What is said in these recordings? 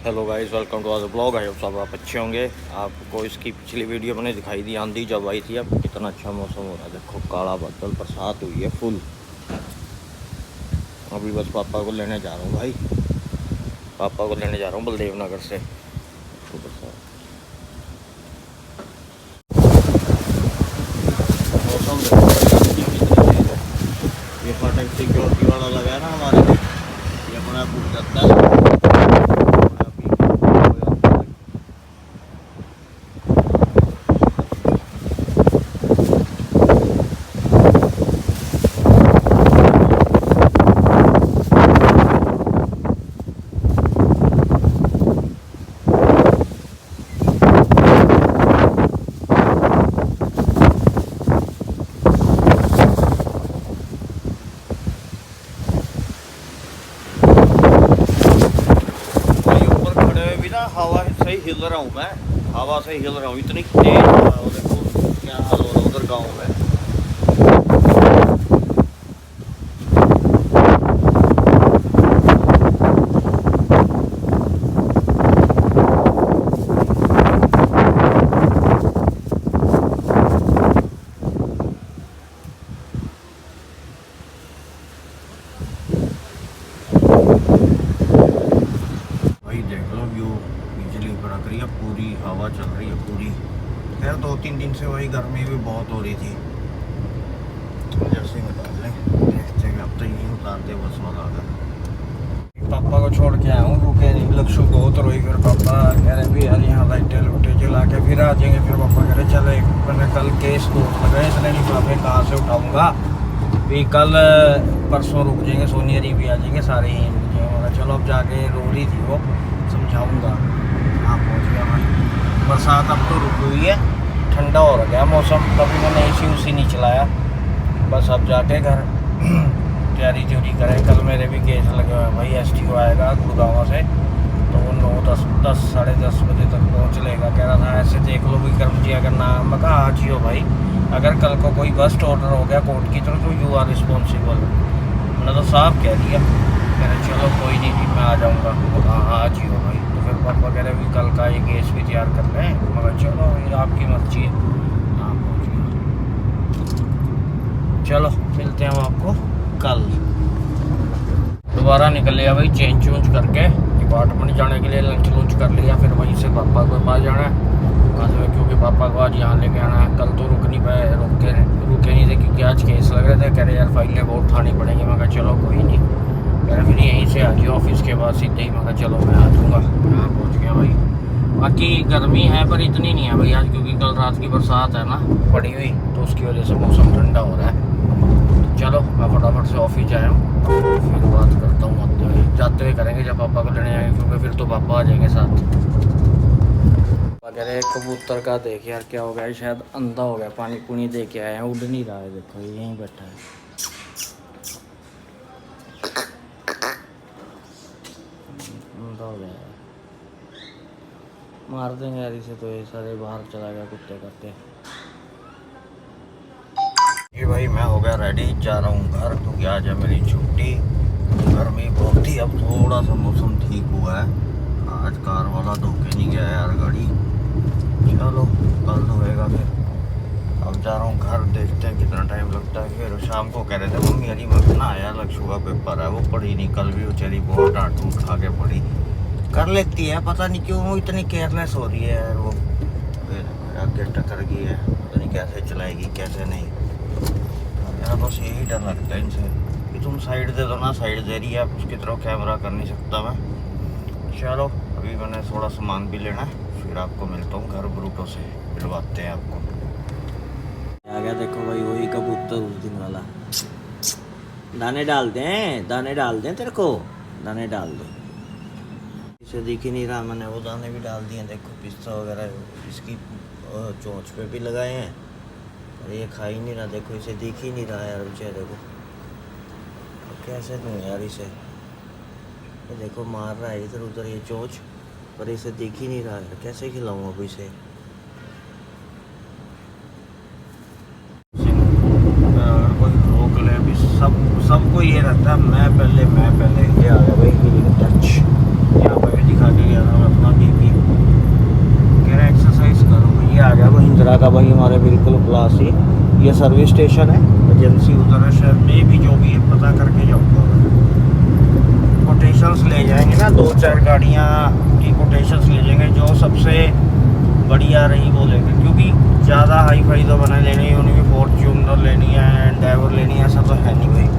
Hello guys, welcome to our blog. I hope सब आप अच्छे होंगे। आपको इसकी पिछली वीडियो मैंने दिखाई दी, आंधी जब आई थी। अब कितना अच्छा मौसम हो रहा है, देखो काला बादल, बरसात हुई है फुल। अभी बस पापा को लेने जा रहा हूँ भाई, पापा को लेने जा रहा हूँ बलदेव नगर से। तो मौसम देखो, ये फाटक सिक्योरिटी वाला लगा है ना हमारे, ये अपना पूछ जाता है। हवा से ही हिल रहा हूँ मैं, हवा से हिल रहा हूँ, इतनी तेज हवा है। देखो क्या हाल हो रहा है उधर गाँव में। भाई देख लो व्यू, बिजली कड़क रही है, पूरी हवा चल रही है पूरी। खैर 2-3 दिन से वही गर्मी भी बहुत हो रही थी। जैसे निकाल लें, देखते हैं अब तो यहीं उतारते बस वाला अगर। पापा को छोड़ के आया हूँ, रुके नहीं, लक्ष्य बहुत रोई। फिर पापा कह रहे भी यार यहाँ लाइटें लुटे जला के फिर आ जाएंगे। फिर पापा कह रहे चले, मैंने कल केस दोस्त लगे, इसने नहीं पापे कहाँ से उठाऊँगा, भी कल परसों रुक जाएंगे, सोनियरी भी आ जाएंगे, सारे यहीं रुक जाएंगे। चलो अब जाके रो रही थी वो, समझाऊंगा। हाँ पहुँच गया भाई। बरसात अब तो रुक हुई है, ठंडा हो गया मौसम। कभी मैंने एसी नहीं चलाया, बस अब जाके घर तैयारी त्यूरी करें। कल मेरे भी केस लगे हुए हैं भाई, STO आएगा गुड़गांव से, तो वो 9-10 साढ़े 10 बजे तक पहुँच लेगा। कह रहा था ऐसे देख लो भी कर्म जी, अगर नाम मैं कहा आज ही हो भाई, अगर कल को कोई बस्ट ऑर्डर हो गया कोर्ट की तरफ तो यू आर रिस्पॉन्सिबल। मैंने तो साफ कह दिया। कह रहे चलो कोई नहीं जी, मैं आ जाऊँगा। हाँ आज ही हो भाई। तो फिर पापा कह रहे भी कल का ये केस भी तैयार कर लें, मगर चलो ये आपकी मर्जी है। हाँ पहुँच गया, चलो मिलते हैं हम आपको कल। दोबारा निकल लिया भाई चेंज चूंज करके, डिपार्टमेंट जाने के लिए लंच लूंच कर लिया। फिर वहीं से पापा को पास जाना है क्योंकि पापा को आज यहाँ लेके आना है। कल तो रुक नहीं पाए, रुके नहीं थे क्योंकि आज केस लग रहे थे। कह रहे यार फाइलें बहुत उठानी पड़ेंगी। मैं कहा चलो कोई नहीं। कह रहे फिर यहीं से आ जाओ ऑफिस के बाद सीधे ही। मैं कहा चलो मैं आ जाऊँगा। यहाँ पहुँच गया भाई। बाकी गर्मी है पर इतनी नहीं है भाई आज, क्योंकि कल रात की बरसात है ना पड़ी हुई, तो उसकी वजह से मौसम ठंडा हो रहा है। चलो मैं फटाफट से ऑफिस जाया हूँ, फिर बात करता हूँ। जाते हुए करेंगे जब पापा को लेने आएंगे, क्योंकि फिर तो पापा आ जाएंगे साथ। अगर कबूतर का देख यार क्या हो गया, शायद अंधा हो गया, पानी पुनी दे के आए हैं, उड़ नहीं रहा है। देखो यहीं बैठा है, अंधा हो गया। मार देंगे यार इसे, तो ये सारे बाहर चला गया कुत्ते करते। ये भाई मैं हो गया रेडी, जा रहा हूँ घर, क्योंकि आज है मेरी छुट्टी। गर्मी बहुत थी, अब थोड़ा सा मौसम ठीक हुआ है। आज कार वाला धोके नहीं गया यार गाड़ी। चलो कल धोएगा फिर। अब जा रहा हूँ घर, देखते हैं कितना टाइम लगता है। फिर शाम को कह रहे थे मम्मी यारी मत ना आया, लक्ष्य का पेपर है, वो पढ़ी नहीं। कल भी बेचारी बहुत डांट टूट खा के पढ़ी। कर लेती है, पता नहीं क्यों वो इतनी केयरलेस हो रही है यार। वो आगे टक्कर गई है, पता नहीं कैसे चलाएगी कैसे नहीं यार। बस यही डर लगता है इनसे कि तुम साइड दे दो ना, साइड दे रही है, उसकी तरफ कैमरा कर नहीं सकता मैं। चलो अभी मैंने थोड़ा सामान भी लेना है, फिर आपको मिलता हूँ घर। ब्रूटो से मिलवाते हैं आपको। आ गया देखो भाई, वही कबूतर उस दिन वाला। दाने डाल दें, दाने डाल दें, तेरे को दाने डाल दो। इसे दिख ही नहीं रहा, मैंने वो दाने भी डाल दिए। देखो पिस्ता वगैरह इसकी चोंच पे भी लगाए हैं, और ये खा ही नहीं रहा। देखो इसे दिख ही नहीं रहा यार बेचारे देखो। कैसे दूँ यार इसे, ये देखो मार रहा है इधर उधर ये चोंच, पर इसे दिख ही नहीं रहा है। कैसे खिलाऊँ अब इसे। कोई रोक ले, अभी सबको को ये रहता है मैं पहले ये आ गया भाई हीलिंग टच। यहाँ पर भी दिखा के गया था मैं अपना बीपी, कह रहा एक्सरसाइज करो। ये आ गया वो इंदिरा का भाई हमारे बिल्कुल पास ही ये सर्विस स्टेशन है, एजेंसी उधर है शहर में भी, जो भी है पता करके जाऊँगा। कोटेशंस ले जाएंगे ना, 2-4 गाड़ियाँ की कोटेशंस ले जाएंगे, जो सबसे बढ़िया रही वो लेंगे, क्योंकि ज़्यादा हाई फाई तो बना लेनी है उन्हें, फॉर्च्यूनर लेनी है, एंडेवर लेनी है, ऐसा तो है नहीं भाई।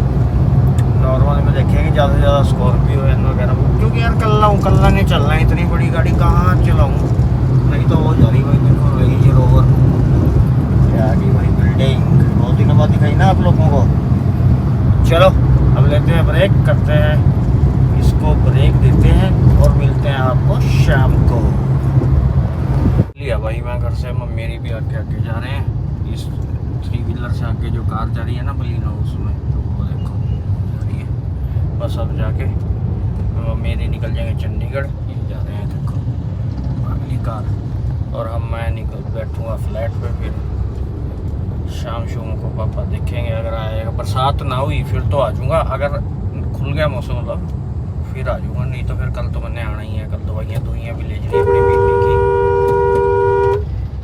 नॉर्मल में देखेंगे ज़्यादा से ज़्यादा स्कॉर्पियो एन वगैरह, क्योंकि यार कल्ला नहीं चलना है, इतनी बड़ी गाड़ी कहाँ चलाऊँ, नहीं तो वो जा रही भाई देखो रेंज रोवर आ गई भाई बिल्डिंग, 2 दिनों बाद दिखाई ना आप लोगों को। चलो अब लेते हैं ब्रेक, करते हैं इसको ब्रेक देते हैं और मिलते हैं आपको शाम को। लिया भाई मैं घर से, मेरी भी आगे जा रहे हैं, इस 3 व्हीलर से आगे जो कार जा रही है ना बलिनो, उसमें तो वो देखो जा रही है। बस अब जाके मेरी निकल जाएंगे चंडीगढ़, ये जा रहे हैं देखो अगली कार, और मैं निकल बैठूँगा फ्लैट पे। फिर शाम को पापा देखेंगे, अगर आएगा बरसात ना हुई फिर तो आ जाऊँगा, अगर खुल गया मौसम मतलब फिर आ जाऊँगा, नहीं तो फिर कल तो मैंने आना ही है, कल दवाइयाँ भी ले जानी अपनी बीपी की,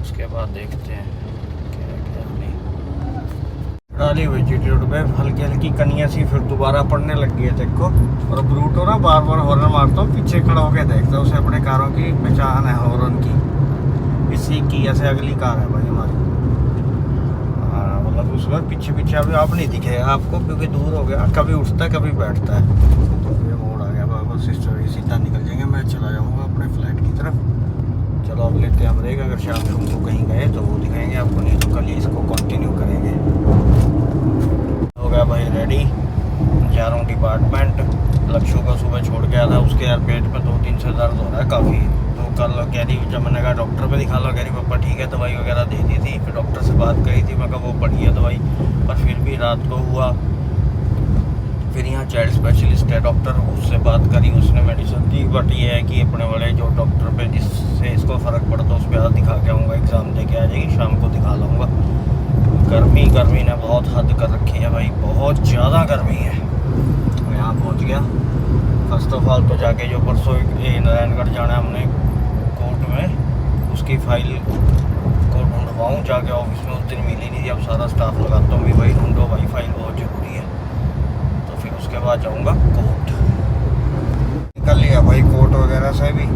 उसके बाद देखते हैं क्या नहीं। डाली हुई जीटी रोड पे हल्की हल्की कनियाँ सी फिर दोबारा पड़ने लग गई है देखो, और ब्रूटो ना बार बार हॉर्न मारता हूँ, पीछे खड़ा होकर देखता हूँ, उसे अपने कारों की पहचान है हॉर्न की। इसी की ऐसे अगली कार है भाई हमारी, मतलब उसमें पीछे अभी आप नहीं दिखे आपको, क्योंकि दूर हो गया, कभी उठता है कभी बैठता है। तो ये मोड़ आ गया बाबा, सिस्टर सीधा निकल जाएंगे, मैं चला जाऊँगा अपने फ्लैट की तरफ। चलो अब लेते हैं ब्रेक, अगर शाम को कहीं गए तो वो दिखाएंगे आपको, नहीं तो कल ही इसको कंटिन्यू करेंगे। हो गया भाई रेडी, जा रहा हूँ डिपार्टमेंट। लक्ष्यों को सुबह छोड़ के आया था, उसके यार पेट में 2 दिन से दर्द हो रहा है काफ़ी, तो कल कह रही, जब मैंने कहा डॉक्टर पे दिखा लो, कह रही पापा ठीक है, दवाई वगैरह दे दी थी, फिर डॉक्टर से बात करी थी, मैं कहा वो बढ़िया दवाई, पर फिर भी रात को हुआ। फिर यहाँ चाइल्ड स्पेशलिस्ट है डॉक्टर, उससे बात करी, उसने मेडिसिन दी, बट ये है कि अपने वाले जो डॉक्टर पे जिससे इसको फ़र्क पड़ता है उस पर आज दिखा के आऊँगा, एग्ज़ाम दे के आ जाएगी, शाम को दिखा लाऊँगा। गर्मी ने बहुत हद कर रखी है भाई, बहुत ज़्यादा गर्मी है। यहाँ पहुँच गया। फर्स्ट ऑफ ऑल तो जाके जो परसों नारायणगढ़ जाना है हमने कोर्ट में, उसकी फाइल को ढूंढवाऊँ जाके ऑफिस में, उस दिन मिली नहीं थी, अब सारा स्टाफ लगाता हूँ भी भाई ढूंढो भाई, फाइल बहुत ज़रूरी है। तो फिर उसके बाद जाऊँगा कोर्ट। निकल लिया भाई कोर्ट वगैरह से भी,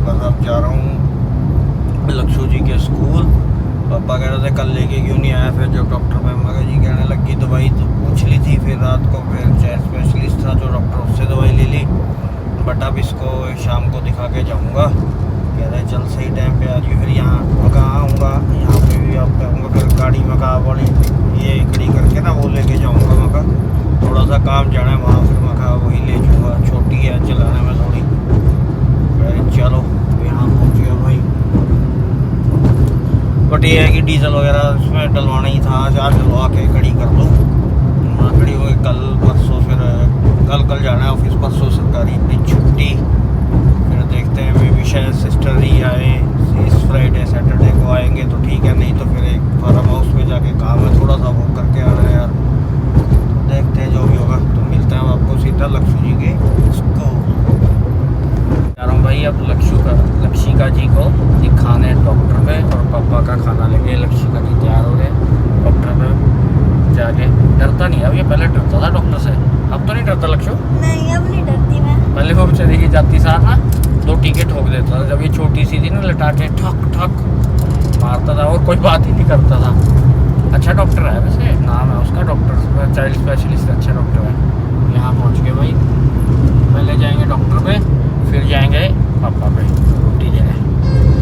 बस अब जा रहा हूँ लक्ष्य जी के स्कूल। पापा कह रहे थे कल लेके क्यों नहीं आया, फिर जब डॉक्टर मगा जी कहने लगी दवाई तो पूछ ली थी, फिर रात को फिर चाइल्ड स्पेशलिस्ट था जो डॉक्टर, उससे दवाई ले ली, बट अब इसको शाम को दिखा के जाऊँगा। कह रहे चल सही टाइम पे आ जाइए, फिर यहाँ मका आऊँगा, यहाँ पे भी आप आऊँगा, फिर गाड़ी मका वाली ये खड़ी करके ना वो लेके जाऊँगा मका, थोड़ा सा काम जाना है वहाँ, फिर मका वही ले जाऊँगा, छोटी है चलाने में थोड़ी। चलो यहाँ पहुँच गया भाई, बट ये है कि डीजल वगैरह उसमें डलवाना ही था, आज डलवा के खड़ी कर दो, खड़ी हो गई। कल परसों फिर कल जाना है ऑफिस, परसों सरकारी अपनी छुट्टी, फिर देखते हैं मे भी शायद सिस्टर ही आए, इस फ्राइडे सैटरडे को आएंगे तो ठीक है, नहीं तो फिर एक फार्म हाउस में जाके काम है थोड़ा सा वो करके आना है यार, तो देखते हैं जो भी होगा। तो मिलते हैं आपको सीधा लक्ष्य जी के स्कूल। जा रहा हूँ भाई अब लक्षिका जी को दिखाने डॉक्टर पे, और पापा का खाना लेके लक्षिका जी तैयार हो गए, डॉक्टर पे जाके। डरता नहीं अब, ये पहले डरता था डॉक्टर से, अब तो नहीं डरता लक्ष्य? नहीं अब नहीं डरती मैं। पहले वो चली गई जाती साथ ना 2 टीके ठोक देता था, जब ये छोटी सी थी ना लटा के ठक ठक मारता था और कोई बात ही नहीं करता था। अच्छा डॉक्टर है वैसे, नाम है उसका डॉक्टर, चाइल्ड स्पेशलिस्ट, अच्छा डॉक्टर है। यहाँ पहुँच गए भाई, पहले जाएंगे डॉक्टर पे, फिर जाएंगे पापा पे रोटी देने,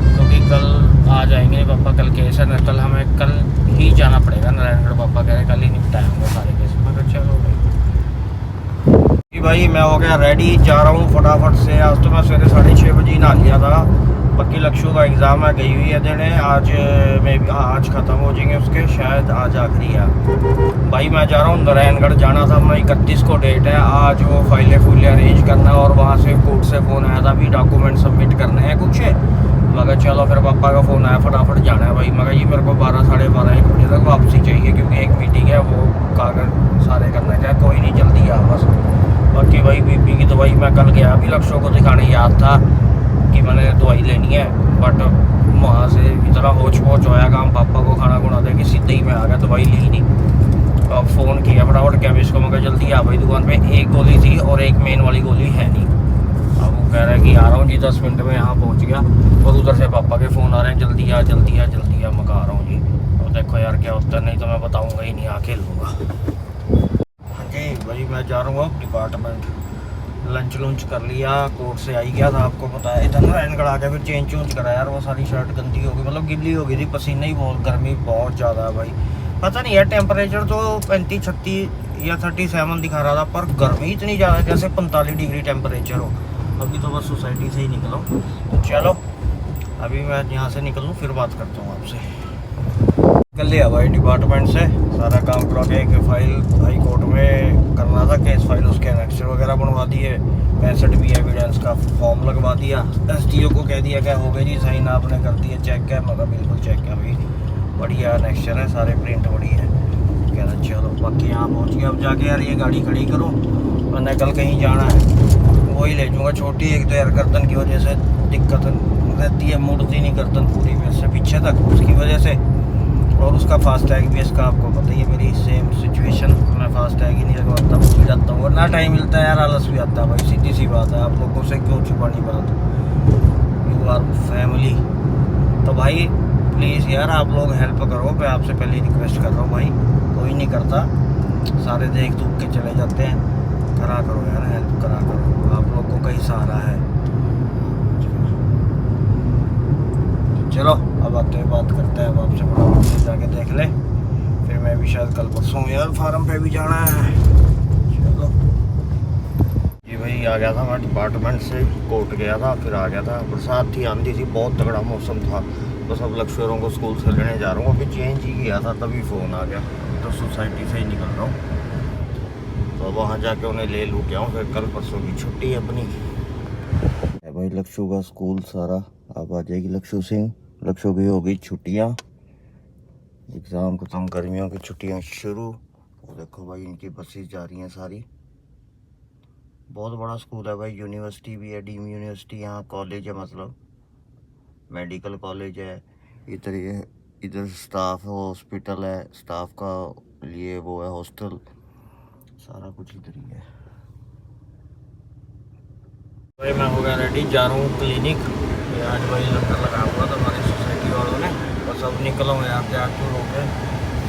क्योंकि कल आ जाएंगे पापा, कल केस है, कल हमें कल ही जाना पड़ेगा नारायणगढ़। पापा कह रहे कल ही निपटाए होंगे सारे केस। मैं चलो भाई मैं हो गया रेडी, जा रहा हूँ फटाफट से। आज तो मैं सवेरे 6:30 बजे नहा लिया था, पक्की लक्ष्यों का एग्ज़ाम है, गई हुई है देने, आज में भी आज ख़त्म हो जाएंगे उसके, शायद आज आखिरी है भाई। मैं जा रहा हूँ नारायणगढ़, जाना था मैं 31 को डेट है, आज वो फाइलें अरेंज करना है, और वहाँ से कोर्ट से फ़ोन आया था, अभी डॉक्यूमेंट सबमिट करने हैं कुछ, मैं कहा चलो, फिर पापा का फ़ोन आया, फटाफट जाना है भाई। मैं कहा जी मेरे को 12 साढ़े 12 1 बजे तक वापसी चाहिए, क्योंकि एक मीटिंग है, वो कागज सारे करने का। कोई नहीं, जल्दी आ बस। बाकी भाई बीपी की दवाई मैं कल गया भी लक्ष्यों को दिखाने, याद था कि मैंने दवाई लेनी है, बट वहाँ से इतना होच पोच होया काम, पापा को खाना खुना दे के सीधे ही मैं आ गया, दवाई ली नहीं। अब फ़ोन किया फटाफट केमिस्ट को, मैं कहा जल्दी आ भाई दुकान पे, एक गोली थी और एक मेन वाली गोली है नहीं। अब वो कह रहा है कि आ रहा हूँ जी, 10 मिनट में यहाँ पहुँच गया। और उधर से पापा के फ़ोन आ रहे हैं, जल्दी आ जल्दी आ जल्दी आ, मैं कहा रहा हूँ जी। और देखो यार क्या होता है, नहीं तो मैं बताऊँगा ही नहीं, आके लूँगा। हाँ जी भाई, मैं जा रहा हूँ डिपार्टमेंट। लंच लुंच कर लिया, कोर्ट से आई गया था, आपको पता है। इधर रैन करा के फिर चेंज चूंज करा यार, वो सारी शर्ट गंदी हो गई, मतलब गिल्ली हो गई थी, पसीना ही बहुत, गर्मी बहुत ज़्यादा है भाई। पता नहीं यार, टेम्परेचर तो 35 36 या 37 दिखा रहा था, पर गर्मी इतनी ज़्यादा जैसे 45 डिग्री टेम्परेचर हो। अभी तो बस सोसाइटी से ही निकला हूँ, तो चलो अभी मैं यहाँ से निकलूँ, फिर बात करता हूँ आपसे। निकल लिया भाई डिपार्टमेंट से, सारा काम करा के। एक फाइल हाई कोर्ट में करना था, केस फाइल, उसके एनेक्चर वगैरह बनवा दिए। 65 भी एविडेंस का फॉर्म लगवा दिया। SDO को कह दिया क्या हो गया जी, साइन आपने कर दिया, चेक है? मतलब बिल्कुल चेक है भाई, बढ़िया एनेक्चर है, सारे प्रिंट बड़ी है। कह रहा चलो, बाकी यहाँ पहुँच गया। अब जाके यार ये गाड़ी खड़ी करो, मैंने कल कहीं जाना है, वही ले जाऊँगा। छोटी एक तो यार गर्दन की वजह से दिक्कत रहती है, मुड़ती नहीं गर्दन पूरी में से पीछे तक, उसकी वजह से। और उसका फास्टैग भी, इसका आपको पता ही है मेरी सेम सिचुएशन, मैं फास्टैग ही नहीं लगवाता, भूल जाता हूँ, वरना टाइम मिलता है यार, आलस भी आता है भाई, सीधी सी बात है। आप लोगों से क्यों छुपानी बात, यू आर फैमिली। तो भाई प्लीज़ यार आप लोग हेल्प करो, मैं आपसे पहले रिक्वेस्ट कर रहा हूँ भाई, कोई नहीं करता, सारे देख दुख के चले जाते हैं, करा करो यार, हेल्प करा करो, आप लोगों का ही सहारा है। चलो अब आते हैं, बात करते हैं, अब आपसे बड़ा जाके देख ले, फिर मैं भी शायद कल परसों यार फार्म पे भी जाना है। चलो जी भाई, आ गया था मैं डिपार्टमेंट से, कोर्ट गया था, फिर आ गया था। बरसात थी, आंधी थी, बहुत तगड़ा मौसम था। बस अब लक्ष्यों को स्कूल से लेने जा रहा हूँ, अभी चेंज ही किया था, तभी फ़ोन आ गया। तो सोसाइटी से ही निकल रहा हूँ, तो वहाँ जाके उन्हें ले लूँ क्या हूँ, फिर कल परसों की छुट्टी है अपनी। भाई लक्ष्यों का स्कूल सारा अब आ जाएगी लक्ष्यों सिंह। लक्ष्यों की हो गई छुट्टियाँ, एग्ज़ाम खत्म, गर्मियों की छुट्टियाँ शुरू। देखो भाई इनकी बसेस जा रही हैं सारी। बहुत बड़ा स्कूल है भाई, यूनिवर्सिटी भी है, डीम यूनिवर्सिटी, यहाँ कॉलेज है, मतलब मेडिकल कॉलेज है। इधर स्टाफ हॉस्पिटल है, स्टाफ का लिए वो है हॉस्टल, सारा कुछ इधर ही है भाई। मैं हो गया रेडी, जा रहा हूँ क्लिनिक। आज भाई लंगर लगा हुआ था हमारी सोसाइटी वालों ने, बस अब निकला हूँ यार, तैयार तो हो गए।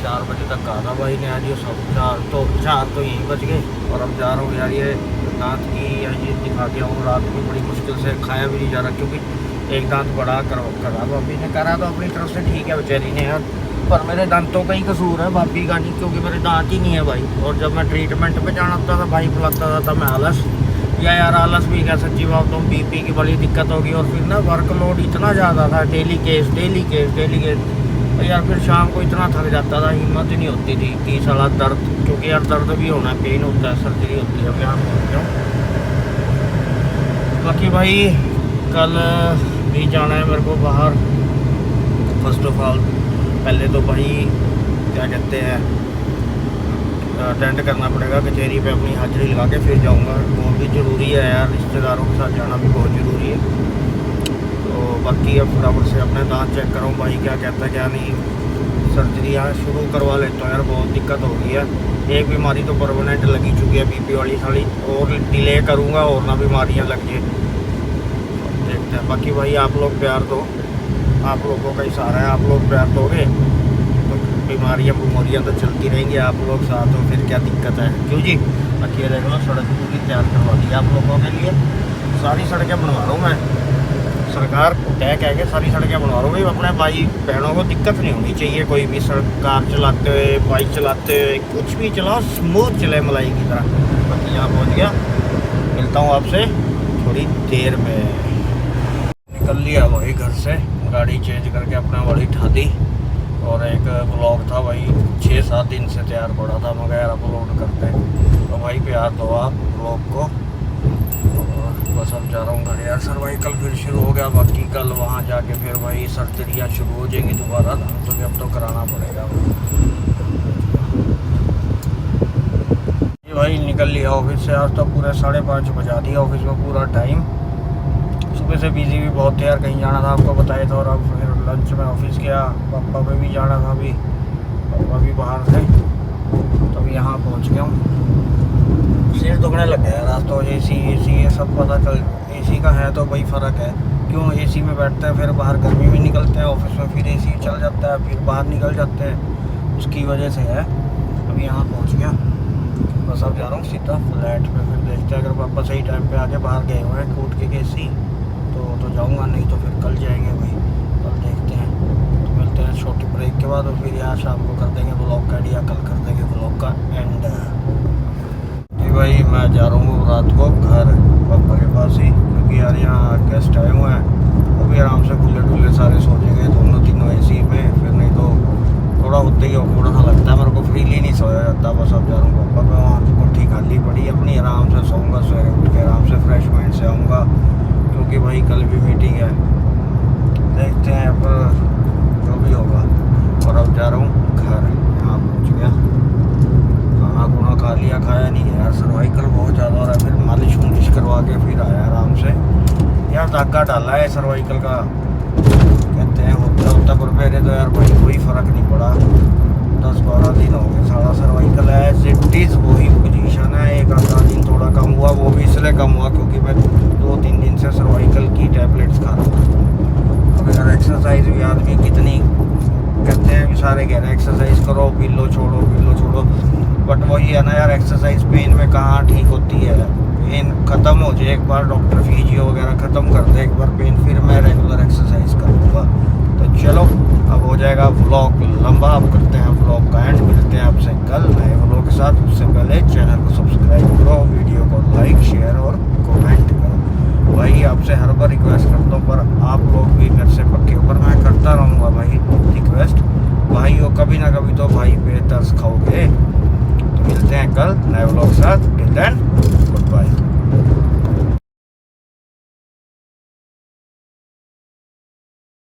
4 बजे तक कहा था भाई ने आज, ये सब 4 तो यहीं बच गए। और अब जा रहा हूँ यार, ये दांत की ये दिखा के आऊँ। रात में बड़ी मुश्किल से खाया भी नहीं जा रहा, क्योंकि एक दांत बड़ा करा भाभी ने, करा तो अपनी तरफ से ठीक है बेचारी ने यार, पर मेरे दांतों का ही कसूर है भाभी का नहीं, क्योंकि मेरे दांत ही नहीं है भाई। और जब मैं ट्रीटमेंट पे जाना होता था भाई, बुलाता था, तब मैं आलस, या यार आलस भी क्या, सच्ची बात तो बीपी की बड़ी दिक्कत होगी। और फिर ना वर्कलोड इतना ज़्यादा था, डेली केस और यार फिर शाम को इतना थक जाता था, हिम्मत ही नहीं होती थी कि साला दर्द, क्योंकि यार दर्द भी होना, पेन होता है, सर्जरी होती है। अब यहाँ पहुँच जाऊँ, बाकी भाई कल भी जाना है मेरे को बाहर। फर्स्ट ऑफ ऑल पहले तो भाई क्या कहते हैं, अटेंड करना पड़ेगा कचहरी पे, अपनी हाजिरी लगा के फिर जाऊंगा। वो भी ज़रूरी है यार, रिश्तेदारों के साथ जाना भी बहुत ज़रूरी है। तो बाकी अब फटाफट से अपने दांत चेक कराऊँ भाई, क्या कहता है क्या नहीं। सर्जरी यहाँ शुरू करवा लेता हूँ यार, बहुत दिक्कत हो गई है। एक बीमारी तो परमानेंट लगी चुकी है, बीपी वाली, साली, और डिले करूँगा और ना बीमारियाँ लग जाए, देखते हैं। बाकी भाई आप लोग प्यार दो, आप लोगों का ही सहारा है, आप लोग प्यार दोगे तो बीमारियाँ तो चलती रहेंगी। आप लोग साथ हो, फिर क्या दिक्कत है, क्यों जी। बाकी ये देख लो, सड़क पूरी तैयार करवा दी आप लोगों के लिए, सारी सड़कें बनवा रहा हूँ मैं, सरकार को कह के सारी सड़कें बनवा रहा हूँ भाई। अपने भाई बहनों को दिक्कत नहीं होनी चाहिए, कोई भी सड़क, कार चलाते हुए, बाइक चलाते हुए, कुछ भी चलाओ, स्मूथ चले मलाई की तरह। बाकी यहाँ पहुँच गया, मिलता हूँ आपसे थोड़ी देर में। निकल लिया भाई घर से, गाड़ी चेंज करके अपना वाली ठा दी। और एक ब्लॉग था भाई, 6-7 दिन से तैयार पड़ा था, मगर यार अपलोड करते। तो भाई प्यार दो आप ब्लॉग को, और बस अब जा रहा हूँ घर यार। सर्वाइकल फिर शुरू हो गया, बाकी कल वहाँ जाके फिर भाई सर्जरियाँ शुरू हो जाएंगी दोबारा, तो अब तो कराना पड़ेगा। ये भाई निकल लिया ऑफिस से, आज तो पूरे 5:30 बजा दिया ऑफिस में पूरा टाइम। सुबह से बिजी भी बहुत थे यार, कहीं जाना था आपको बताया था, और अब फिर लंच में ऑफिस गया। पापा पे भी जाना था, अभी पापा भी बाहर थे, तो अभी यहाँ पहुँच गया हूँ। सिर दुखने लग गया यार आज तो। एसी ये सब पता चल, एसी का है तो भाई फ़र्क है, क्यों एसी में बैठते हैं फिर बाहर गर्मी में निकलते हैं, ऑफिस में फिर एसी चल जाता है, फिर बाहर निकल जाते हैं, उसकी वजह से है। अभी यहाँ पहुँच गया, बस अब जा रहा हूँ सीधा फ्लैट पे। फिर देखते हैं, अगर पापा सही टाइम पे आके बाहर गए हुए हैं कूट के एसी तो जाऊँगा, नहीं तो फिर कल जाएंगे भाई, कल देखते हैं। तो मिलते हैं छोटी ब्रेक के बाद, और फिर यहाँ शाम को कर देंगे ब्लॉग का एंड, या कल कर देंगे ब्लॉग का एंड। जी भाई मैं जा रहा हूँ रात को घर पापा के पास ही, क्योंकि यार यहाँ गेस्ट आए हुए हैं, वो भी आराम से खुले सारे सो जाएंगे दोनों तीनों एसी में, फिर नहीं तो थोड़ा होते ही थोड़ा सा लगता है मेरे को, फ्रीली नहीं सोया जाता। बस अब जा रहा हूँ पापा पे, वहाँ कोठी खाली पड़ी अपनी, आराम से सोऊंगा, सवेरे उठ के आराम से फ्रेश माइंड से आऊँगा, क्योंकि भाई कल भी मीटिंग है, देखते हैं अब जो भी होगा। और अब जा रहा हूँ घर, यहाँ पहुँच गया, खाना खा लिया, खाया नहीं है यार, सर्वाइकल बहुत ज़्यादा हो रहा है। फिर मालिश करवा के फिर आया आराम से यार, धागा डाला है सर्वाइकल का कहते हैं, होता पर मेरे तो यार भाई कोई फ़र्क नहीं पड़ा। 10-12 दिन हो गए, सारा सर्वाइकल है एज इट इज़ वही पोजीशन है। एक आधा दिन थोड़ा कम हुआ, वो भी इसलिए कम हुआ क्योंकि मैं 2-3 दिन से सर्वाइकल की टैबलेट्स खा रहा था। अब यार एक्सरसाइज भी आदमी कितनी कहते हैं, सारे कह रहे हैं एक्सरसाइज करो, पिल्लो छोड़ो, बट वही है ना यार, एक्सरसाइज पेन में कहाँ ठीक होती है। पेन ख़त्म हो जाए एक बार, डॉक्टर फिजियो वगैरह ख़त्म कर दे एक बार पेन, फिर मैं रेगुलर एक्सरसाइज करूँगा। तो चलो अब हो जाएगा व्लॉग लंबा, अब करते हैं व्लॉग का एंड, मिलते हैं आपसे कल नए व्लॉग के साथ। उससे पहले चैनल को सब्सक्राइब करो, वीडियो को लाइक शेयर और कमेंट करो। भाई आपसे हर बार रिक्वेस्ट करता हूँ, पर आप लोग भी मेरे से पक्के ऊपर, मैं करता रहूँगा भाई रिक्वेस्ट। भाई हो कभी ना कभी तो भाई पे तरस खाओगे। तो मिलते हैं कल नए व्लॉग के साथ, टिल देन